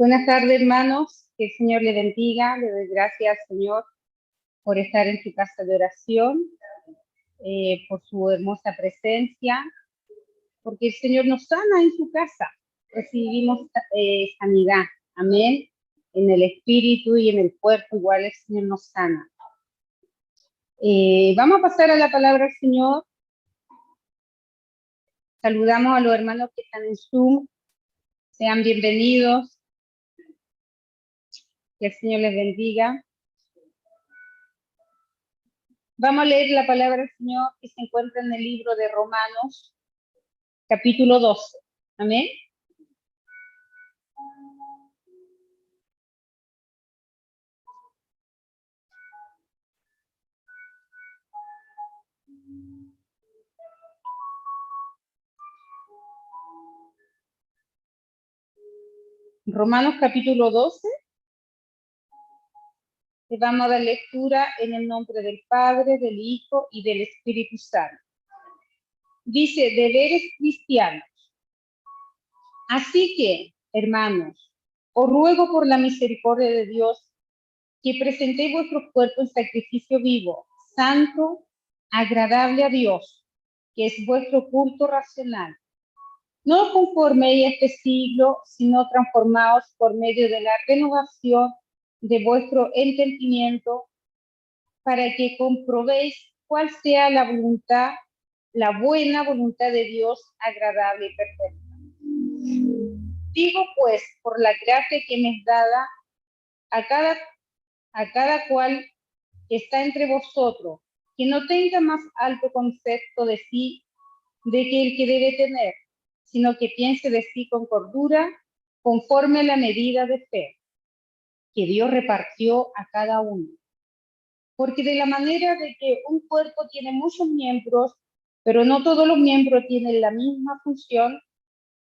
Buenas tardes, hermanos. Que el Señor le bendiga. Le doy gracias, Señor, por estar en su casa de oración, por su hermosa presencia, porque el Señor nos sana en su casa. Recibimos sanidad. Amén. En el espíritu y en el cuerpo, igual el Señor nos sana. Vamos a pasar a la palabra del Señor. Saludamos a los hermanos que están en Zoom. Sean bienvenidos. Que el Señor les bendiga. Vamos a leer la palabra del Señor que se encuentra en el libro de Romanos, capítulo 12. Amén. Romanos capítulo 12. Le vamos a dar lectura en el nombre del Padre, del Hijo y del Espíritu Santo. Dice, deberes cristianos. Así que, hermanos, os ruego por la misericordia de Dios que presentéis vuestros cuerpos en sacrificio vivo, santo, agradable a Dios, que es vuestro culto racional. No os conforméis a este siglo, sino transformaos por medio de la renovación de vuestro entendimiento, para que comprobéis cuál sea la voluntad, la buena voluntad de Dios, agradable y perfecta. Digo pues, por la gracia que me es dada a cada cual que está entre vosotros, que no tenga más alto concepto de sí de que el que debe tener, sino que piense de sí con cordura, conforme a la medida de fe que Dios repartió a cada uno. Porque de la manera de que un cuerpo tiene muchos miembros, pero no todos los miembros tienen la misma función,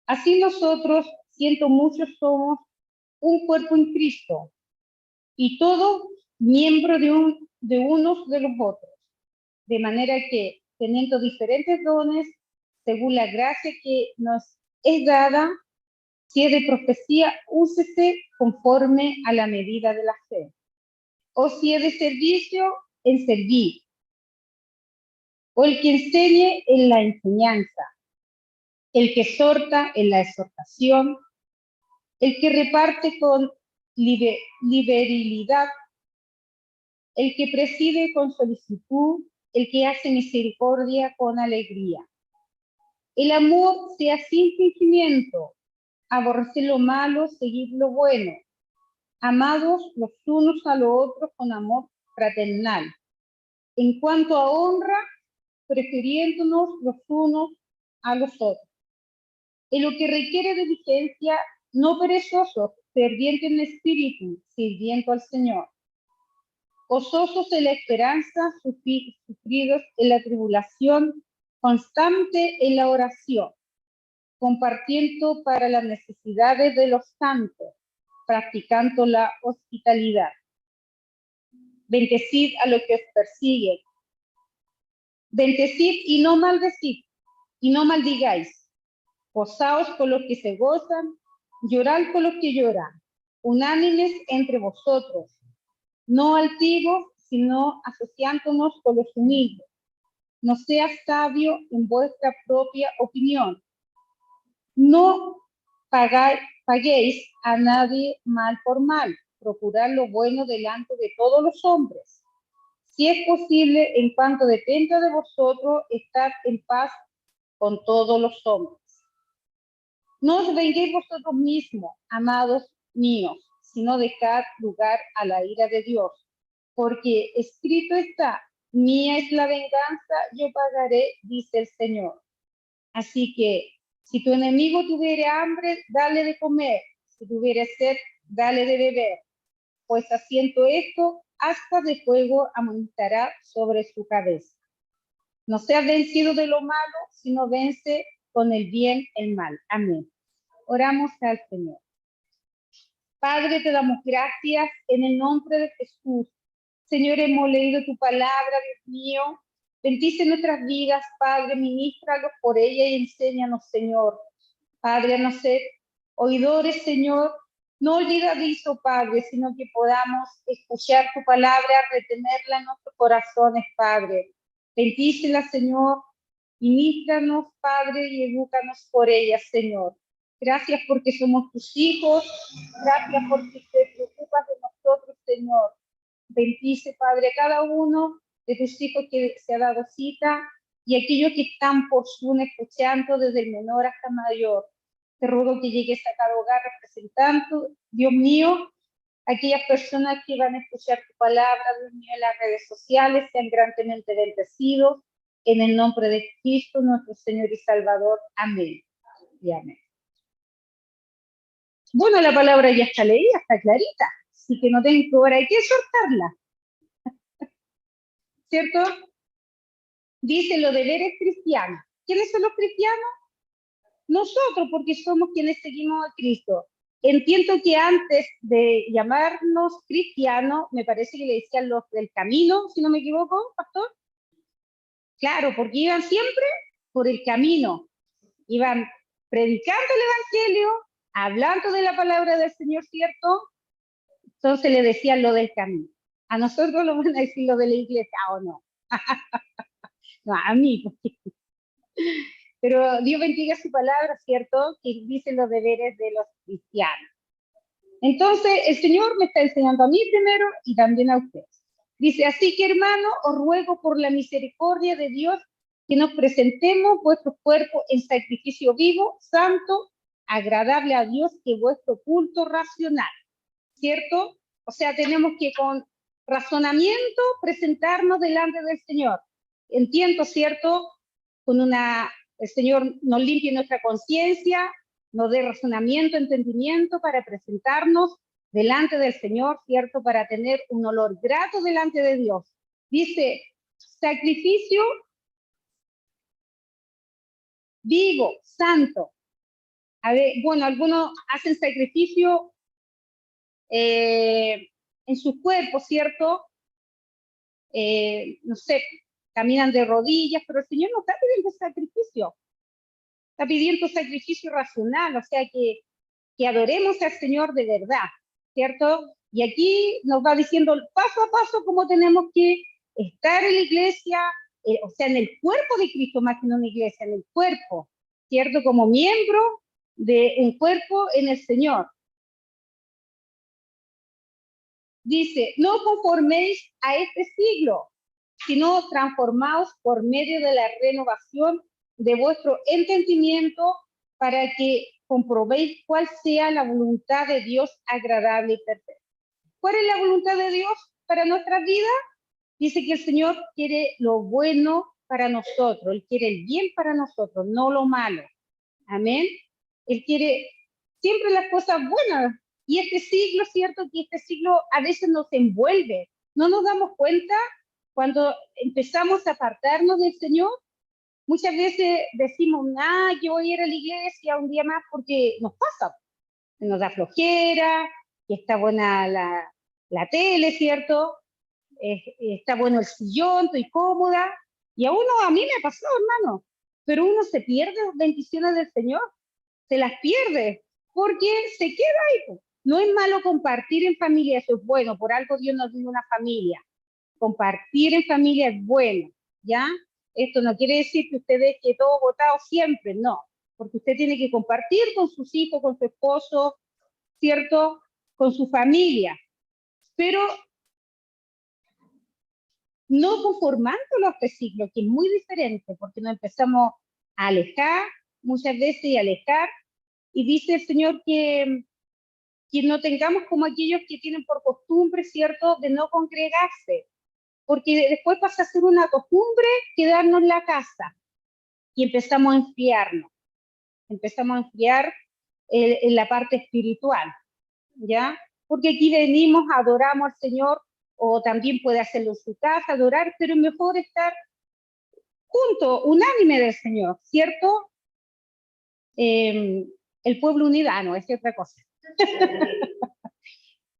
así nosotros, siendo muchos, somos un cuerpo en Cristo, y todos miembros de unos de los otros, de manera que, teniendo diferentes dones, según la gracia que nos es dada, si es de profecía, úsese conforme a la medida de la fe. O si es de servicio, en servir. O el que enseñe en la enseñanza. El que exhorta en la exhortación. El que reparte con liberalidad. El que preside con solicitud. El que hace misericordia con alegría. El amor sea sin fingimiento. Aborrecer lo malo, seguir lo bueno. Amados los unos a los otros con amor fraternal. En cuanto a honra, prefiriéndonos los unos a los otros. En lo que requiere de diligencia, no perezosos, fervientes en espíritu, sirviendo al Señor. Gozosos en la esperanza, sufridos en la tribulación, constante en la oración, compartiendo para las necesidades de los santos, practicando la hospitalidad. Bendecid a los que os persiguen. Bendecid y no maldecid, y no maldigáis. Gozaos con los que se gozan, llorad con los que lloran, unánimes entre vosotros, no altivos, sino asociándonos con los humildes. No seas sabio en vuestra propia opinión. No paguéis a nadie mal por mal. Procurad lo bueno delante de todos los hombres. Si es posible, en cuanto dependa de vosotros, estad en paz con todos los hombres. No os venguéis vosotros mismos, amados míos, sino dejad lugar a la ira de Dios, porque escrito está, mía es la venganza, yo pagaré, dice el Señor. Así que, si tu enemigo tuviere hambre, dale de comer, si tuviere sed, dale de beber, pues haciendo esto, ascuas de fuego amontará sobre su cabeza. No seas vencido de lo malo, sino vence con el bien el mal. Amén. Oramos al Señor. Padre, te damos gracias en el nombre de Jesús. Señor, hemos leído tu palabra, Dios mío. Bendice nuestras vidas, Padre, ministralos por ella y enséñanos, Señor. Padre, a no ser oidores, Señor, No olvidadizo, Padre, sino que podamos escuchar tu palabra, retenerla en nuestros corazones, Padre. Bendícela, Señor, ministranos, Padre, y edúcanos por ella, Señor. Gracias porque somos tus hijos, gracias porque te preocupas de nosotros, Señor. Bendice, Padre, a cada uno de tus hijos que se ha dado cita y aquellos que están por Zoom escuchando desde el menor hasta mayor. Te ruego que llegues a cada hogar representando, Dios mío, aquellas personas que van a escuchar tu palabra, Dios mío, en las redes sociales, sean grandemente bendecidos, en el nombre de Cristo, nuestro Señor y Salvador. Amén. Y amén. Bueno, la palabra ya está leída, está clarita, así que no tengo que ahora hay que soltarla, ¿cierto? Dice los deberes cristianos. ¿Quiénes son los cristianos? Nosotros, porque somos quienes seguimos a Cristo. Entiendo que antes de llamarnos cristianos, me parece que le decían los del camino, si no me equivoco, pastor. Claro, porque iban siempre por el camino. Iban predicando el evangelio, hablando de la palabra del Señor, ¿cierto? Entonces le decían lo del camino. A nosotros lo van a decir lo de la iglesia, ¿o no? No, a mí, porque... Pero Dios bendiga su palabra, ¿cierto? Que dice los deberes de los cristianos. Entonces, el Señor me está enseñando a mí primero y también a ustedes. Dice, así que hermano, os ruego por la misericordia de Dios que nos presentemos vuestro cuerpo en sacrificio vivo, santo, agradable a Dios, que vuestro culto racional, ¿cierto? O sea, tenemos que con razonamiento presentarnos delante del Señor. Entiendo, ¿cierto? Con una, el Señor nos limpie nuestra conciencia, nos dé razonamiento, entendimiento para presentarnos delante del Señor, ¿cierto? Para tener un olor grato delante de Dios. Dice, sacrificio vivo, santo. A ver, bueno, algunos hacen sacrificio en su cuerpo, ¿cierto? No sé, caminan de rodillas, pero el Señor no está pidiendo sacrificio. Está pidiendo sacrificio racional, o sea, que adoremos al Señor de verdad, ¿cierto? Y aquí nos va diciendo paso a paso cómo tenemos que estar en la iglesia, o sea, en el cuerpo de Cristo, más que en una iglesia, en el cuerpo, ¿cierto? Como miembro de un cuerpo en el Señor. Dice, no conforméis a este siglo, sino transformaos por medio de la renovación de vuestro entendimiento para que comprobéis cuál sea la voluntad de Dios agradable y perfecta. ¿Cuál es la voluntad de Dios para nuestra vida? Dice que el Señor quiere lo bueno para nosotros, Él quiere el bien para nosotros, no lo malo. Amén. Él quiere siempre las cosas buenas. Y este siglo, cierto, que este siglo a veces nos envuelve. No nos damos cuenta cuando empezamos a apartarnos del Señor. Muchas veces decimos, yo voy a ir a la iglesia un día más porque nos pasa. Nos da flojera, que está buena la tele, ¿cierto? Está bueno el sillón, estoy cómoda. Y a mí me ha pasado, hermano. Pero uno se pierde las bendiciones del Señor, se las pierde, porque se queda ahí. No es malo compartir en familia, eso es bueno, por algo Dios nos dio una familia. Compartir en familia es bueno, ¿ya? Esto no quiere decir que usted deje todo votado siempre, no, porque usted tiene que compartir con sus hijos, con su esposo, ¿cierto? Con su familia, pero no conformándolo a este ciclo, que es muy diferente, porque nos empezamos a alejar muchas veces y alejar, y dice el Señor que no tengamos como aquellos que tienen por costumbre, ¿cierto?, de no congregarse, porque después pasa a ser una costumbre quedarnos en la casa y empezamos a enfriar en la parte espiritual, ¿ya? Porque aquí venimos, adoramos al Señor, o también puede hacerlo en su casa, adorar, pero es mejor estar junto, unánime del Señor, ¿cierto? El pueblo unido, no, es otra cosa.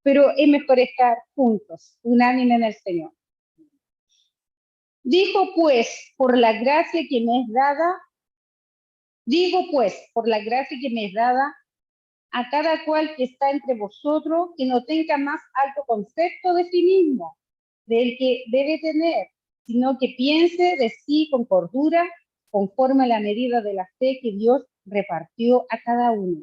Pero es mejor estar juntos, unánime en el Señor. Digo pues, por la gracia que me es dada, a cada cual que está entre vosotros, que no tenga más alto concepto de sí mismo, del que debe tener, sino que piense de sí con cordura, conforme a la medida de la fe que Dios repartió a cada uno.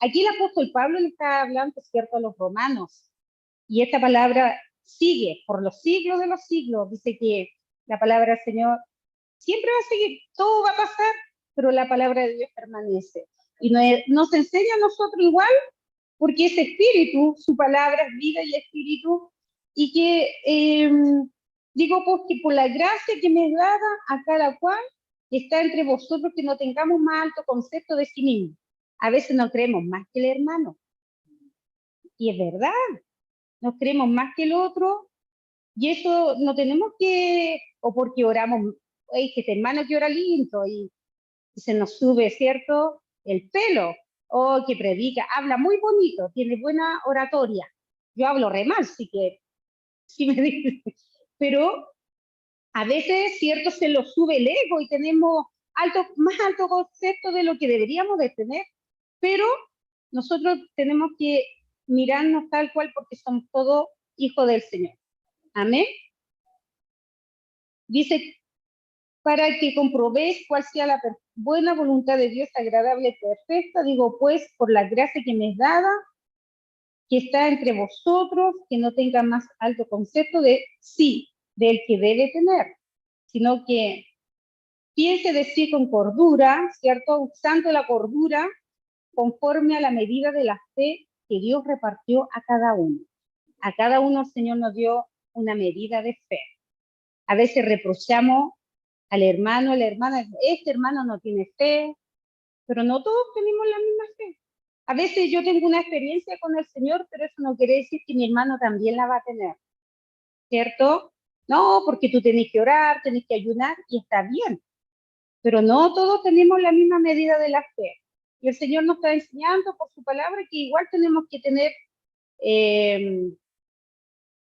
Aquí el apóstol Pablo le está hablando, ¿cierto?, a los romanos, y esta palabra sigue por los siglos de los siglos. Dice que la palabra del Señor siempre va a seguir, todo va a pasar, pero la palabra de Dios permanece. Y nos enseña a nosotros igual, porque es espíritu, su palabra es vida y espíritu, y que digo, pues que por la gracia que me es dada a cada cual que está entre vosotros, que no tengamos más alto concepto de sí mismo. A veces no creemos más que el hermano, y es verdad, nos creemos más que el otro, y eso no tenemos que, o porque oramos, hey, que este hermano que ora lindo, y se nos sube, ¿cierto?, el pelo, o que predica, habla muy bonito, tiene buena oratoria. Yo hablo re mal, sí que, sí me dice, pero a veces, ¿cierto?, se lo sube el ego y tenemos más alto concepto de lo que deberíamos de tener, pero nosotros tenemos que mirarnos tal cual porque somos todos hijos del Señor. Amén. Dice, para que comprobéis cuál sea la buena voluntad de Dios, agradable y perfecta, digo pues, por la gracia que me es dada, que está entre vosotros, que no tenga más alto concepto de sí, del que debe tener, sino que piense de sí con cordura, ¿cierto? Usando la cordura conforme a la medida de la fe que Dios repartió a cada uno. A cada uno el Señor nos dio una medida de fe. A veces reprochamos al hermano, a la hermana, este hermano no tiene fe, pero no todos tenemos la misma fe. A veces yo tengo una experiencia con el Señor, pero eso no quiere decir que mi hermano también la va a tener, ¿cierto? No, porque tú tenés que orar, tenés que ayunar, y está bien, pero no todos tenemos la misma medida de la fe. Y el Señor nos está enseñando por su palabra que igual tenemos que tener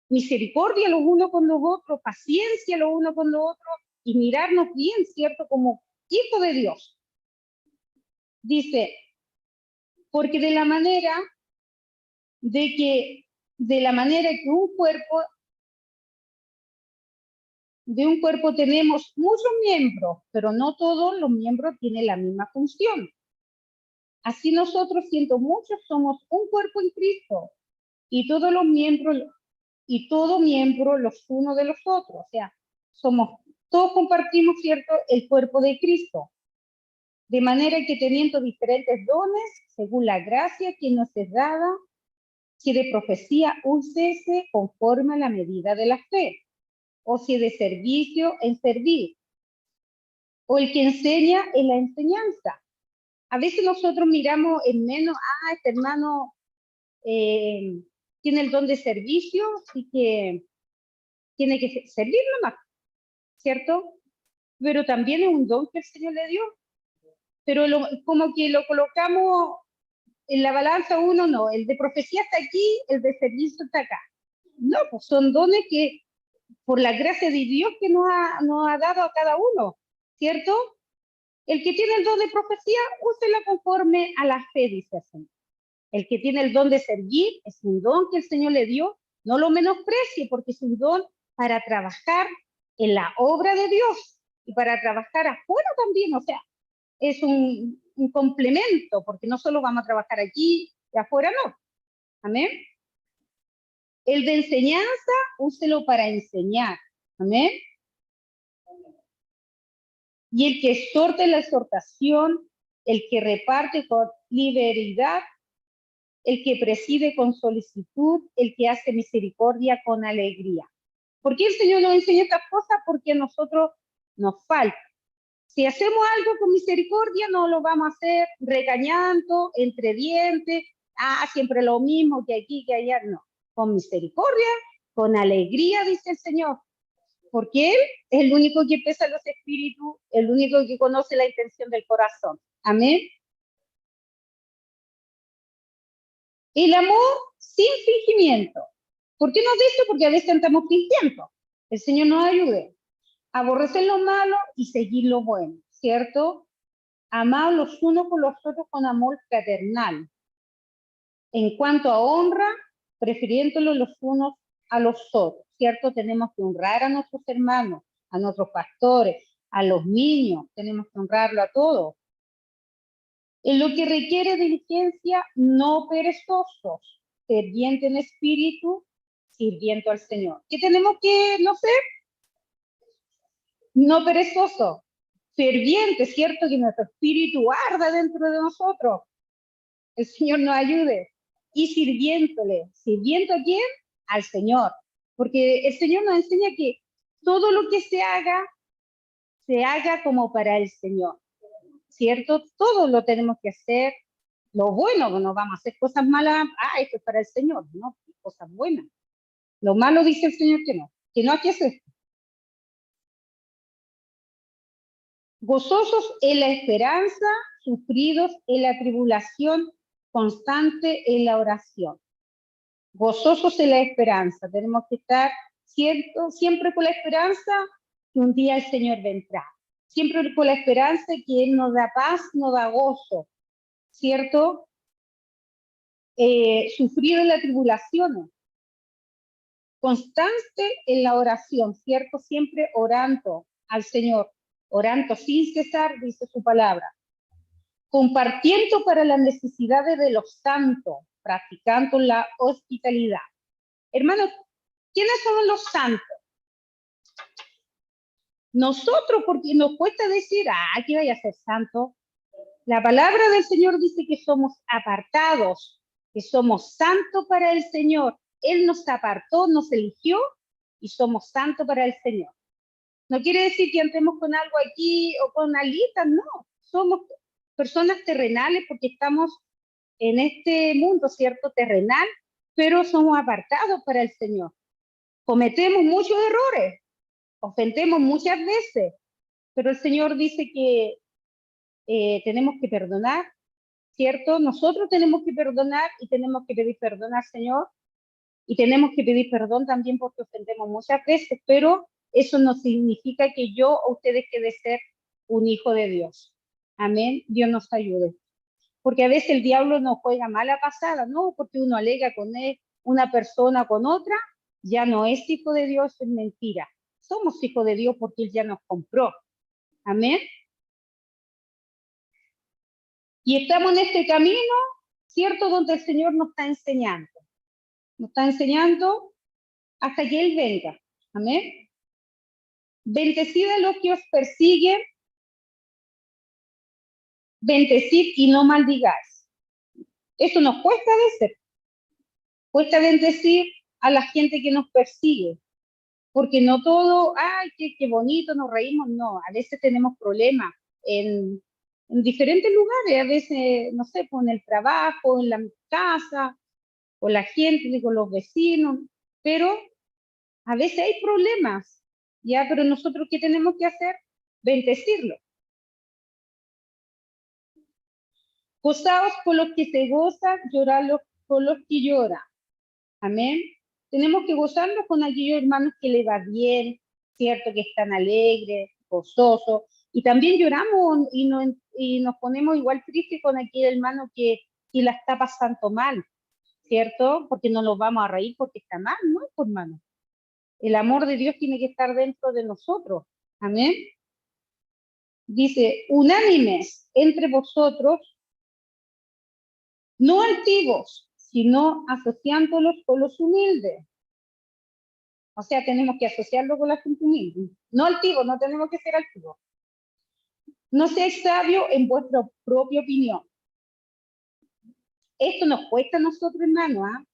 misericordia los unos con los otros, paciencia los unos con los otros, y mirarnos bien, ¿cierto? Como hijo de Dios. Dice, porque de la manera que de un cuerpo tenemos muchos miembros, pero no todos los miembros tienen la misma función. Así nosotros, siendo muchos, somos un cuerpo en Cristo, y todos los miembros, y todo miembro los unos de los otros. O sea, todos compartimos, ¿cierto?, el cuerpo de Cristo. De manera que teniendo diferentes dones, según la gracia que nos es dada, si de profecía, úsese conforme a la medida de la fe, o si de servicio, en servir, o el que enseña en la enseñanza. A veces nosotros miramos en menos, este hermano tiene el don de servicio, así que tiene que servir nomás, ¿cierto? Pero también es un don que el Señor le dio, pero como que lo colocamos en la balanza, uno no, el de profecía está aquí, el de servicio está acá. No, pues son dones que por la gracia de Dios que nos ha dado a cada uno, ¿cierto? El que tiene el don de profecía, úsela conforme a la fe, dice el Señor. El que tiene el don de servir es un don que el Señor le dio, no lo menosprecie, porque es un don para trabajar en la obra de Dios y para trabajar afuera también. O sea, es un complemento, porque no solo vamos a trabajar aquí y afuera, no. Amén. El de enseñanza, úselo para enseñar. Amén. Y el que exhorta en la exhortación, el que reparte con liberalidad, el que preside con solicitud, el que hace misericordia con alegría. ¿Por qué el Señor nos enseña estas cosas? Porque a nosotros nos falta. Si hacemos algo con misericordia, no lo vamos a hacer regañando, entre dientes, siempre lo mismo que aquí, que allá, no. Con misericordia, con alegría, dice el Señor. Porque Él es el único que pesa los espíritus, el único que conoce la intención del corazón. Amén. El amor sin fingimiento. ¿Por qué nos dice? Porque a veces estamos fingiendo. El Señor nos ayude. Aborrecer lo malo y seguir lo bueno, ¿cierto? Amar los unos con los otros con amor fraternal. En cuanto a honra, prefiriéndolo los unos a los otros, ¿cierto? Tenemos que honrar a nuestros hermanos, a nuestros pastores, a los niños, tenemos que honrarlo a todos. En lo que requiere diligencia, no perezosos, ferviente en espíritu, sirviendo al Señor. ¿Qué tenemos que no ser? No perezoso, ferviente, ¿cierto? Que nuestro espíritu arda dentro de nosotros. El Señor nos ayude. Y sirviéndole. ¿Sirviendo a quién? Al Señor. Porque el Señor nos enseña que todo lo que se haga como para el Señor. ¿Cierto? Todo lo tenemos que hacer. Lo bueno, no vamos a hacer cosas malas. Esto es para el Señor. No, cosas buenas. Lo malo dice el Señor que no hay que hacer. Gozosos en la esperanza, sufridos en la tribulación, constante en la oración. Gozosos en la esperanza. Tenemos que estar siempre con la esperanza que un día el Señor vendrá. Siempre con la esperanza que Él nos da paz, nos da gozo. ¿Cierto? Sufrido en la tribulación. Constante en la oración. ¿Cierto? Siempre orando al Señor. Orando sin cesar, dice su palabra. Compartiendo para las necesidades de los santos, practicando la hospitalidad. Hermanos, ¿quiénes son los santos? Nosotros, porque nos cuesta decir, que vaya a ser santo. La palabra del Señor dice que somos apartados, que somos santos para el Señor. Él nos apartó, nos eligió y somos santos para el Señor. No quiere decir que andemos con algo aquí o con alitas, no. Somos personas terrenales porque estamos en este mundo, ¿cierto? Terrenal, pero somos apartados para el Señor. Cometemos muchos errores, ofendemos muchas veces, pero el Señor dice que tenemos que perdonar, ¿cierto? Nosotros tenemos que perdonar y tenemos que pedir perdón al Señor y tenemos que pedir perdón también porque ofendemos muchas veces, pero eso no significa que yo o usted deje de ser un hijo de Dios. Amén. Dios nos ayude. Porque a veces el diablo nos juega mala pasada, ¿no? Porque uno alega con él, una persona con otra, ya no es hijo de Dios, es mentira. Somos hijos de Dios porque Él ya nos compró. Amén. Y estamos en este camino, ¿cierto? Donde el Señor nos está enseñando. Nos está enseñando hasta que Él venga. Amén. Bendecid a los que os persiguen, bendecid y no maldigáis. Eso nos cuesta a veces. Cuesta bendecir a la gente que nos persigue. Porque no todo, qué bonito, nos reímos, no, a veces tenemos problemas en diferentes lugares, a veces, no sé, con el trabajo, en la casa, con la gente, con los vecinos, pero a veces hay problemas, ¿ya? Pero nosotros, ¿qué tenemos que hacer? Bendecirlo. Gozaos con los que se gozan, llorad con los que lloran. Amén. Tenemos que gozarnos con aquellos hermanos que les va bien, ¿cierto? Que están alegres, gozosos. Y también lloramos y nos ponemos igual tristes con aquel hermano que la está pasando mal, ¿cierto? Porque no nos vamos a reír porque está mal, ¿no? Hermano. El amor de Dios tiene que estar dentro de nosotros. Amén. Dice, unánimes entre vosotros, no altivos, sino asociándolos con los humildes. O sea, tenemos que asociarlo con la gente humilde. No altivos, no tenemos que ser altivos. No seáis sabios en vuestra propia opinión. Esto nos cuesta a nosotros, hermanos,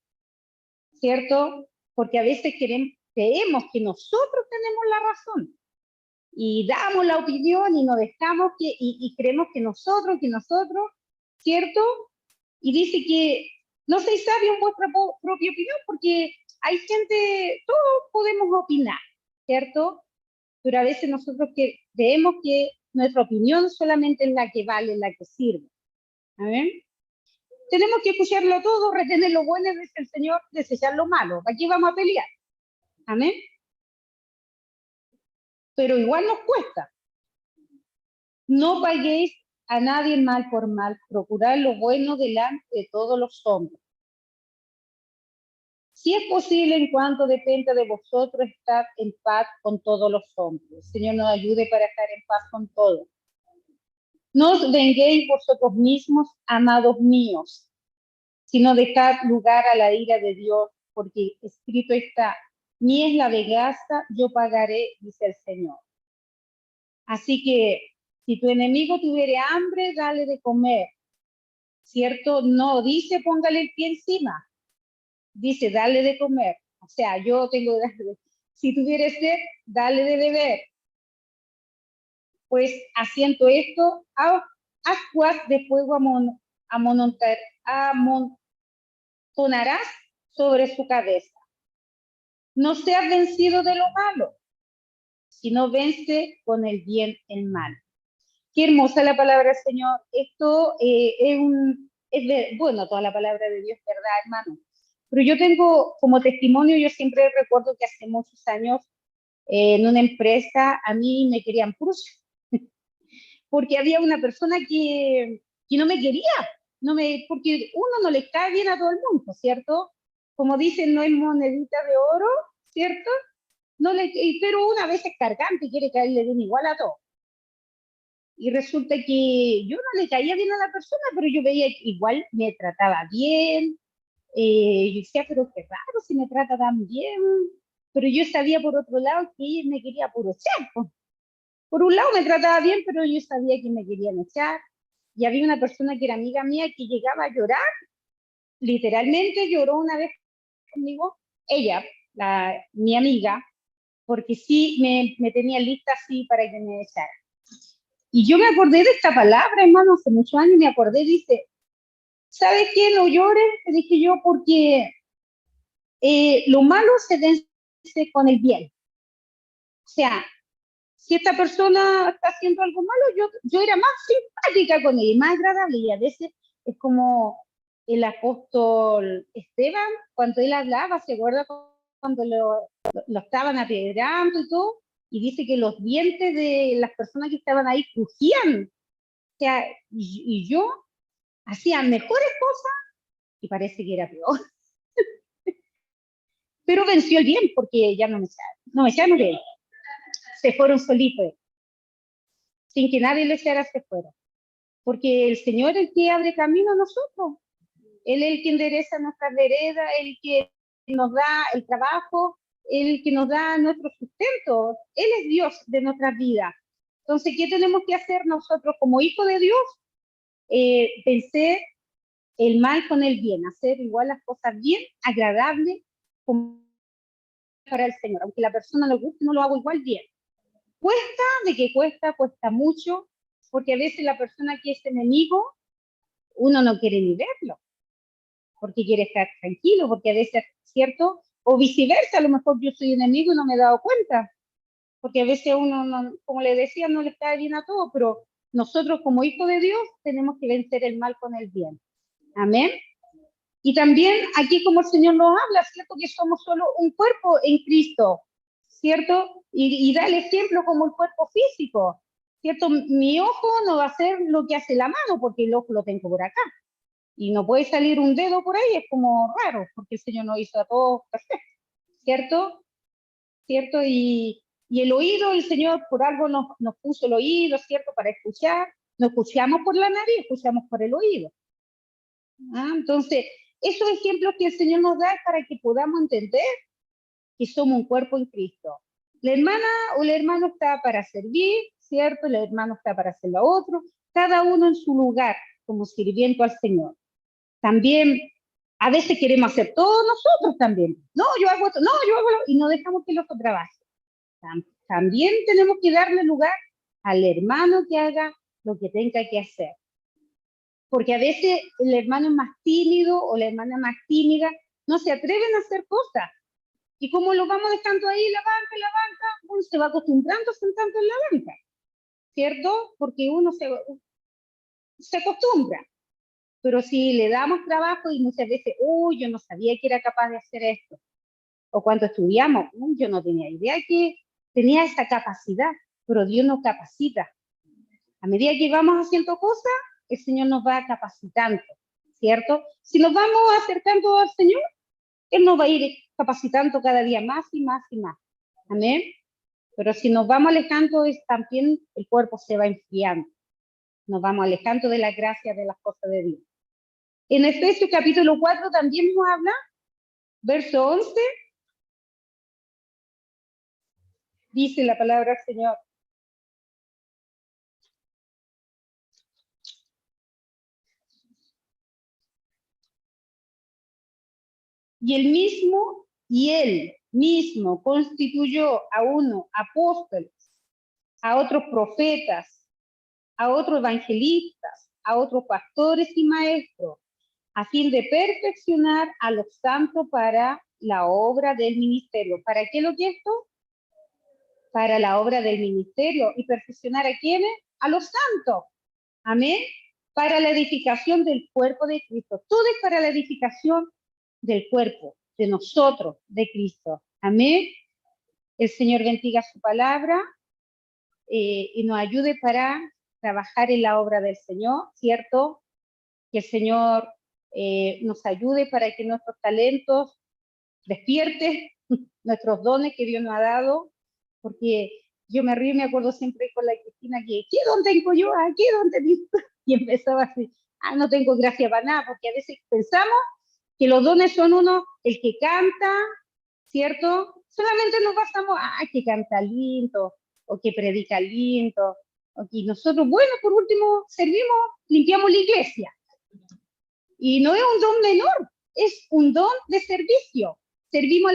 ¿cierto? Porque a veces creemos que nosotros tenemos la razón y damos la opinión y nos dejamos y creemos que nosotros, ¿cierto? Y dice que no seáis sabios en vuestra propia opinión porque hay gente, todos podemos opinar, ¿cierto? Pero a veces nosotros creemos que nuestra opinión solamente es la que vale, la que sirve. ¿Amén? Tenemos que escucharlo todo, retener lo bueno, dice el Señor, desechar lo malo. Aquí vamos a pelear. Amén. Pero igual nos cuesta. No paguéis a nadie mal por mal, procurad lo bueno delante de todos los hombres. Si es posible, en cuanto dependa de vosotros, estar en paz con todos los hombres. Señor, nos ayude para estar en paz con todos. No os venguéis vosotros mismos, amados míos, sino dejad lugar a la ira de Dios, porque escrito está, mía es la venganza, yo pagaré, dice el Señor. Así que, si tu enemigo tuviere hambre, dale de comer, ¿cierto? No dice póngale el pie encima, dice dale de comer. O sea, yo tengo, si tuviere sed, dale de beber. Pues haciendo esto, ascuas de fuego amontonarás sobre su cabeza. No seas vencido de lo malo, sino vence con el bien el mal. Qué hermosa la palabra del Señor. Esto bueno, toda la palabra de Dios es verdad, hermano. Pero yo tengo como testimonio, yo siempre recuerdo que hace muchos años en una empresa a mí me querían purso, porque había una persona que no me quería, porque uno no le cae bien a todo el mundo, ¿cierto? Como dicen, no es monedita de oro, ¿cierto? No le, pero una vez es cargante y quiere caerle bien igual a todo. Y resulta que yo no le caía bien a la persona, pero yo veía que igual me trataba bien. Yo decía, pero qué raro si me trata tan bien. Pero yo sabía por otro lado que ella me quería puro echar. Por un lado me trataba bien, pero yo sabía que me querían echar. Y había una persona que era amiga mía que llegaba a llorar, literalmente lloró una vez conmigo, ella, mi amiga, porque sí me tenía lista así para que me echara. Y yo me acordé de esta palabra, hermano, hace muchos años me acordé, dice, ¿sabes qué? No llores, te dije yo, porque lo malo se vence con el bien. O sea, si esta persona está haciendo algo malo, yo era más simpática con ella, más agradable, y a veces es como el apóstol Esteban, cuando él hablaba, ¿se acuerda cuando lo estaban apedreando y todo? Y dice que los dientes de las personas que estaban ahí crujían. O sea, y yo hacía mejores cosas y parece que era peor. Pero venció el bien porque ya no me echaron de él. Se fueron solitos, sin que nadie les echara, se fueron. Porque el Señor es el que abre camino a nosotros. Él es el que endereza nuestras veredas, el que nos da el trabajo, el que nos da nuestro sustento. Él es Dios de nuestras vidas. Entonces, ¿qué tenemos que hacer nosotros como hijos de Dios? Vencer el mal con el bien, hacer igual las cosas bien, agradables, para el Señor. Aunque la persona no le guste, no lo hago igual bien. Cuesta, de que cuesta mucho, porque a veces la persona que es enemigo, uno no quiere ni verlo, porque quiere estar tranquilo, porque a veces, ¿cierto? O viceversa, a lo mejor yo soy enemigo y no me he dado cuenta, porque a veces uno, no, como le decía, no le está bien a todo, pero nosotros como hijos de Dios tenemos que vencer el mal con el bien. Amén. Y también aquí como el Señor nos habla, ¿cierto? Que somos solo un cuerpo en Cristo, ¿cierto? Y da el ejemplo como el cuerpo físico, ¿cierto? Mi ojo no va a hacer lo que hace la mano, porque el ojo lo tengo por acá. Y no puede salir un dedo por ahí, es como raro, porque el Señor nos hizo a todos perfectos, ¿cierto? ¿Cierto? Y el oído, el Señor por algo nos puso el oído, ¿cierto? Para escuchar. No escuchamos por la nariz, escuchamos por el oído. Entonces, esos ejemplos que el Señor nos da es para que podamos entender que somos un cuerpo en Cristo. La hermana o el hermano está para servir, ¿cierto? El hermano está para hacer lo otro, cada uno en su lugar, como sirviendo al Señor. También, a veces queremos hacer todo nosotros también. No, yo hago esto, no, yo hago lo, y no dejamos que el otro trabaje. También tenemos que darle lugar al hermano que haga lo que tenga que hacer. Porque a veces el hermano es más tímido o la hermana más tímida, no se atreven a hacer cosas. Y como lo vamos dejando ahí, la banca, uno se va acostumbrando sentando en la banca, ¿cierto? Porque uno se acostumbra. Pero si le damos trabajo y muchas veces, yo no sabía que era capaz de hacer esto. O cuando estudiamos, yo no tenía idea que tenía esa capacidad, pero Dios nos capacita. A medida que vamos haciendo cosas, el Señor nos va capacitando, ¿cierto? Si nos vamos acercando al Señor, Él nos va a ir capacitando cada día más y más y más. Amén. Pero si nos vamos alejando, también el cuerpo se va enfriando. Nos vamos alejando de la gracia de las cosas de Dios. En Efesios capítulo 4 también nos habla, verso 11, dice la palabra del Señor. Y él mismo constituyó a uno apóstoles, a otros profetas, a otros evangelistas, a otros pastores y maestros, a fin de perfeccionar a los santos para la obra del ministerio. ¿Para qué lo que esto? Para la obra del ministerio. ¿Y perfeccionar a quiénes? A los santos. Amén. Para la edificación del cuerpo de Cristo. Todo es para la edificación del cuerpo, de nosotros, de Cristo. Amén. El Señor bendiga su palabra y nos ayude para trabajar en la obra del Señor, ¿cierto? Que el Señor nos ayude para que nuestros talentos despierten, nuestros dones que Dios nos ha dado, porque yo me río y me acuerdo siempre con la Cristina que, ¿qué don tengo yo? ¿Qué don tengo? Y empezaba así, no tengo gracia para nada, porque a veces pensamos que los dones son uno, el que canta, ¿cierto? Solamente nos basamos, que canta lindo, o que predica lindo, o que nosotros, bueno, por último, servimos, limpiamos la iglesia. Y no es un don menor, es un don de servicio. Servimos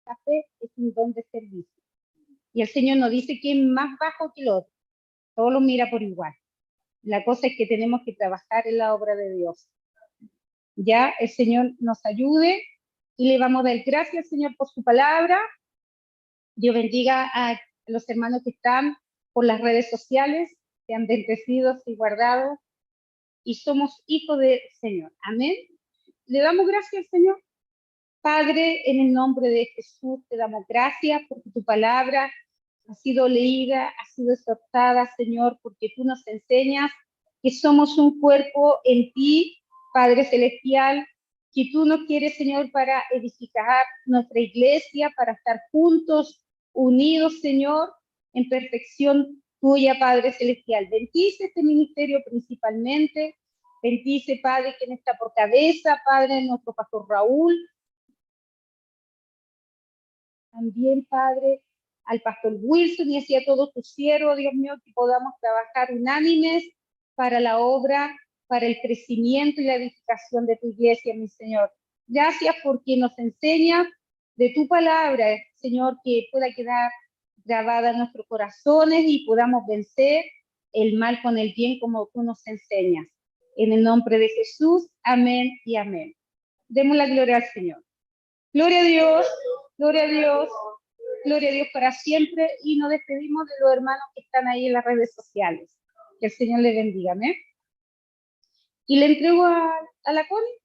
la fe, es un don de servicio. Y el Señor nos dice que es más bajo que el otro. Todos lo mira por igual. La cosa es que tenemos que trabajar en la obra de Dios. Ya el Señor nos ayude y le vamos a dar gracias al Señor por su palabra. Dios bendiga a los hermanos que están por las redes sociales, sean bendecidos y guardados. Y somos hijos del Señor. Amén. Le damos gracias al Señor. Padre, en el nombre de Jesús, te damos gracias porque tu palabra ha sido leída, ha sido exhortada, Señor, porque tú nos enseñas que somos un cuerpo en ti, Padre Celestial, que tú nos quieres, Señor, para edificar nuestra iglesia, para estar juntos, unidos, Señor, en perfección tuya, Padre Celestial. Bendice este ministerio principalmente. Bendice, Padre, quien está por cabeza, Padre, nuestro pastor Raúl. También, Padre, al pastor Wilson y así a todos tus siervos, Dios mío, que podamos trabajar unánimes para la obra, para el crecimiento y la edificación de tu iglesia, mi Señor. Gracias porque nos enseñas de tu palabra, Señor, que pueda quedar grabada en nuestros corazones y podamos vencer el mal con el bien como tú nos enseñas. En el nombre de Jesús, amén y amén. Demos la gloria al Señor. Gloria a Dios, gloria a Dios, gloria a Dios para siempre. Y nos despedimos de los hermanos que están ahí en las redes sociales. Que el Señor les bendiga, amén. Y le entrego a la Connie.